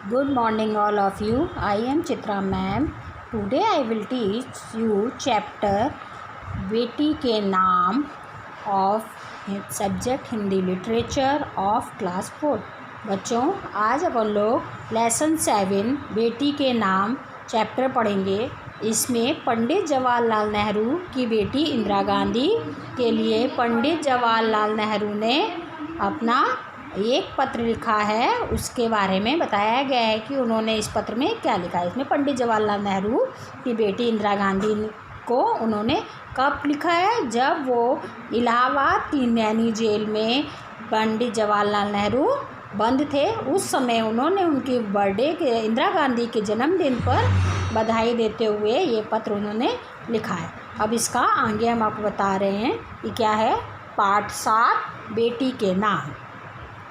Good morning all of you. I am Chitra ma'am. Today I will teach you chapter बेटी के नाम of subject Hindi literature of class 4। बच्चों, आज अपन लोग lesson 7 बेटी के नाम चैप्टर पढ़ेंगे। इसमें पंडित जवाहरलाल नेहरू की बेटी इंदिरा गांधी के लिए पंडित जवाहरलाल नेहरू ने अपना एक पत्र लिखा है, उसके बारे में बताया गया है कि उन्होंने इस पत्र में क्या लिखा है। इसमें पंडित जवाहरलाल नेहरू की बेटी इंदिरा गांधी को उन्होंने कब लिखा है, जब वो इलाहाबाद की नैनी जेल में पंडित जवाहरलाल नेहरू बंद थे। उस समय उन्होंने उनकी बर्थडे के इंदिरा गांधी के जन्मदिन पर बधाई देते हुए ये पत्र उन्होंने लिखा है। अब इसका आगे हम आपको बता रहे हैं कि क्या है। पार्ट 7 बेटी के नाम।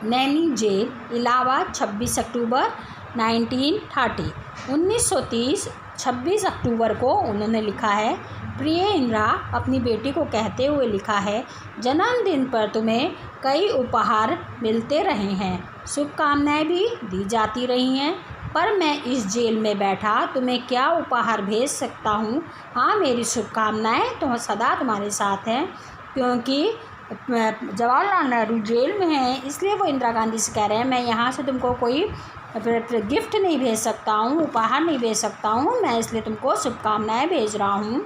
नैनी जेल इलाहाबाद 26 अक्टूबर 1930। 1930 26 अक्टूबर को उन्होंने लिखा है। प्रिय इंदिरा, अपनी बेटी को कहते हुए लिखा है, जन्मदिन पर तुम्हें कई उपहार मिलते रहे हैं, शुभकामनाएं भी दी जाती रही हैं, पर मैं इस जेल में बैठा तुम्हें क्या उपहार भेज सकता हूँ। हाँ, मेरी शुभकामनाएं तो सदा तुम्हारे साथ हैं। क्योंकि जवाहरलाल नेहरू जेल में हैं, इसलिए वो इंदिरा गांधी से कह रहे हैं, मैं यहाँ से तुमको कोई गिफ्ट नहीं भेज सकता हूँ, उपहार नहीं भेज सकता हूँ, मैं इसलिए तुमको शुभकामनाएं भेज रहा हूँ।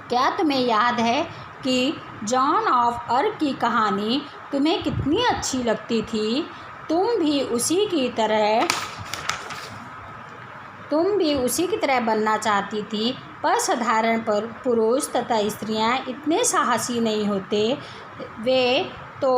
क्या तुम्हें याद है कि जॉन ऑफ आर्क की कहानी तुम्हें कितनी अच्छी लगती थी। तुम भी उसी की तरह बनना चाहती थी, पर साधारण पुरुष तथा स्त्रियां इतने साहसी नहीं होते। वे तो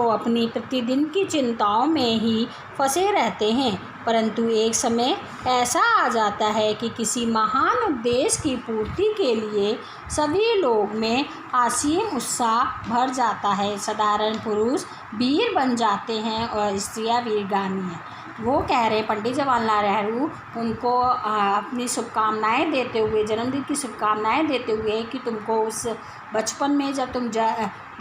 अपनी प्रतिदिन की चिंताओं में ही फंसे रहते हैं, परंतु एक समय ऐसा आ जाता है कि किसी महान उद्देश्य की पूर्ति के लिए सभी लोग में असीम उत्साह भर जाता है। साधारण पुरुष वीर बन जाते हैं और स्त्रियां वीरगानी हैं। वो कह रहे पंडित जवाहरलाल नेहरू उनको अपनी शुभकामनाएं देते हुए, जन्मदिन की शुभकामनाएं देते हुए कि तुमको उस बचपन में जब तुम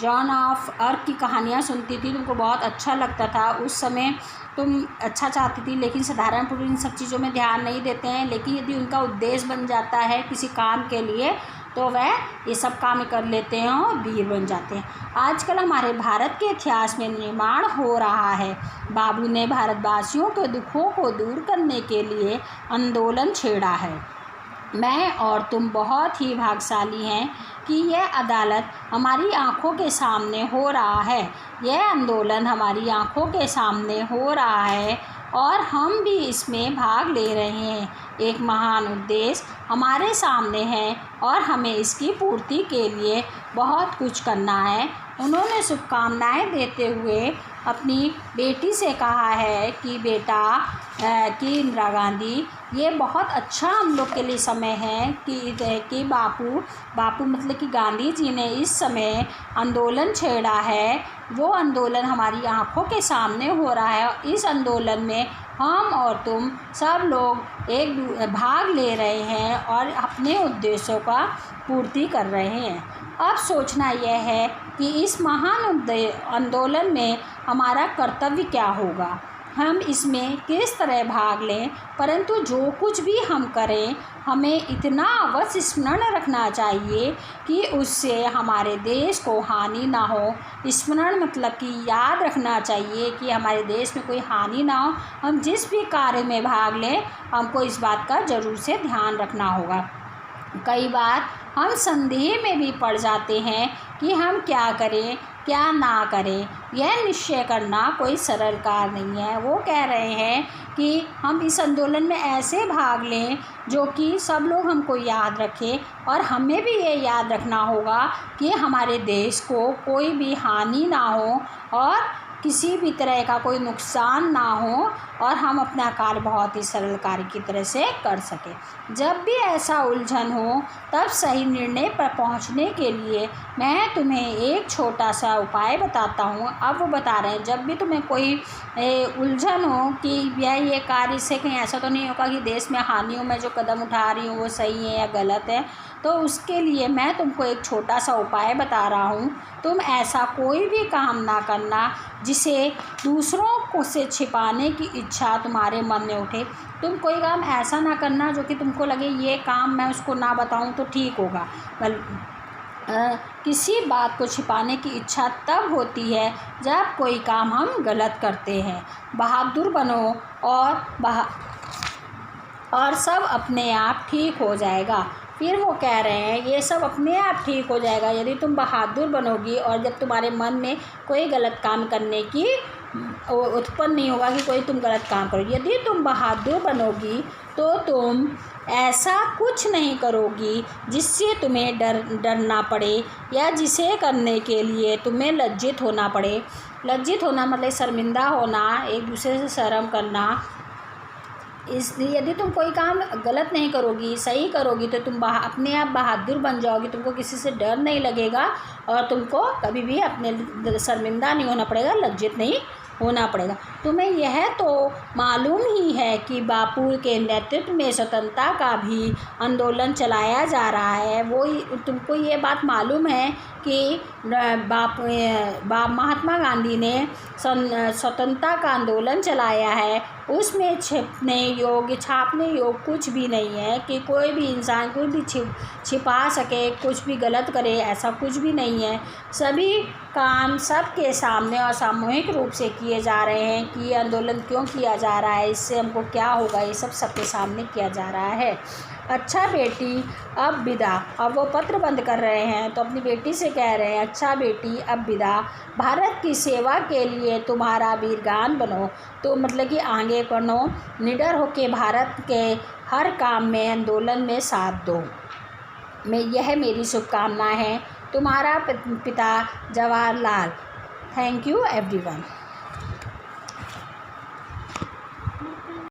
जॉन ऑफ आर्क की कहानियाँ सुनती थी, तुमको बहुत अच्छा लगता था, उस समय तुम अच्छा चाहती थी, लेकिन साधारण पुरुष इन सब चीज़ों में ध्यान नहीं देते हैं। लेकिन यदि उनका उद्देश्य बन जाता है किसी काम के लिए, तो वह ये सब काम कर लेते हैं और वीर बन जाते हैं। आजकल हमारे भारत के इतिहास में निर्माण हो रहा है। बाबू ने भारतवासियों के दुखों को दूर करने के लिए आंदोलन छेड़ा है। मैं और तुम बहुत ही भाग्यशाली हैं कि यह अदालत हमारी आंखों के सामने हो रहा है। यह आंदोलन हमारी आंखों के सामने हो रहा है और हम भी इसमें भाग ले रहे हैं। एक महान उद्देश्य हमारे सामने है और हमें इसकी पूर्ति के लिए बहुत कुछ करना है। उन्होंने शुभकामनाएं देते हुए अपनी बेटी से कहा है कि बेटा कि इंदिरा गांधी, ये बहुत अच्छा हम लोग के लिए समय है कि बापू मतलब कि गांधी जी ने इस समय आंदोलन छेड़ा है। वो आंदोलन हमारी आंखों के सामने हो रहा है और इस आंदोलन में हम और तुम सब लोग एक भाग ले रहे हैं और अपने उद्देश्यों का पूर्ति कर रहे हैं। अब सोचना यह है कि इस महान आंदोलन में हमारा कर्तव्य क्या होगा, हम इसमें किस तरह भाग लें। परंतु जो कुछ भी हम करें, हमें इतना अवश्य स्मरण रखना चाहिए कि उससे हमारे देश को हानि ना हो। स्मरण मतलब कि याद रखना चाहिए कि हमारे देश में कोई हानि ना हो। हम जिस भी कार्य में भाग लें, हमको इस बात का ज़रूर से ध्यान रखना होगा। कई बार हम संदेह में भी पड़ जाते हैं कि हम क्या करें क्या ना करें। यह निश्चय करना कोई सरल कार्य नहीं है। वो कह रहे हैं कि हम इस आंदोलन में ऐसे भाग लें जो कि सब लोग हमको याद रखें, और हमें भी ये याद रखना होगा कि हमारे देश को कोई भी हानि ना हो और किसी भी तरह का कोई नुकसान ना हो और हम अपना कार्य बहुत ही सरल कार्य की तरह से कर सकें। जब भी ऐसा उलझन हो, तब सही निर्णय पर पहुंचने के लिए मैं तुम्हें एक छोटा सा उपाय बताता हूं। अब वो बता रहे हैं, जब भी तुम्हें कोई उलझन हो कि ये कार्य से कहीं ऐसा तो नहीं होगा कि देश में हानियों में जो कदम उठा रही हूँ वो सही है या गलत है, तो उसके लिए मैं तुमको एक छोटा सा उपाय बता रहा हूँ। तुम ऐसा कोई भी काम ना करना जिसे दूसरों को से छिपाने की इच्छा तुम्हारे मन में उठे। तुम कोई काम ऐसा ना करना जो कि तुमको लगे ये काम मैं उसको ना बताऊं तो ठीक होगा। किसी बात को छिपाने की इच्छा तब होती है जब कोई काम हम गलत करते हैं। बहादुर बनो और सब अपने आप ठीक हो जाएगा। फिर वो कह रहे हैं ये सब अपने आप ठीक हो जाएगा यदि तुम बहादुर बनोगी और जब तुम्हारे मन में कोई गलत काम करने की उत्पन्न नहीं होगा कि कोई तुम गलत काम करोगी। यदि तुम बहादुर बनोगी तो तुम ऐसा कुछ नहीं करोगी जिससे तुम्हें डरना पड़े या जिसे करने के लिए तुम्हें लज्जित होना पड़े। लज्जित होना मतलब शर्मिंदा होना, एक दूसरे से शर्म करना। इसलिए यदि तुम कोई काम गलत नहीं करोगी, सही करोगी तो तुम अपने आप बहादुर बन जाओगी। तुमको किसी से डर नहीं लगेगा और तुमको कभी भी अपने शर्मिंदा नहीं होना पड़ेगा, लज्जित नहीं होना पड़ेगा। तुम्हें यह तो मालूम ही है कि बापू के नेतृत्व में स्वतंत्रता का भी आंदोलन चलाया जा रहा है। तुमको ये बात मालूम है कि महात्मा गांधी ने स्वतंत्रता का आंदोलन चलाया है। उसमें छापने योग कुछ भी नहीं है कि कोई भी इंसान कुछ भी छिपा सके, कुछ भी गलत करे, ऐसा कुछ भी नहीं है। सभी काम सबके सामने और सामूहिक रूप से किए जा रहे हैं कि ये आंदोलन क्यों किया जा रहा है, इससे हमको क्या होगा, ये सब सबके सामने किया जा रहा है। अच्छा बेटी अब विदा। अब वो पत्र बंद कर रहे हैं तो अपनी बेटी से कह रहे हैं अच्छा बेटी अब विदा। भारत की सेवा के लिए तुम्हारा वीरगान बनो। तो मतलब कि आगे बढ़ो, निडर होके भारत के हर काम में, आंदोलन में साथ दो। यह मेरी शुभकामना है। तुम्हारा पिता जवाहरलाल। Thank you everyone.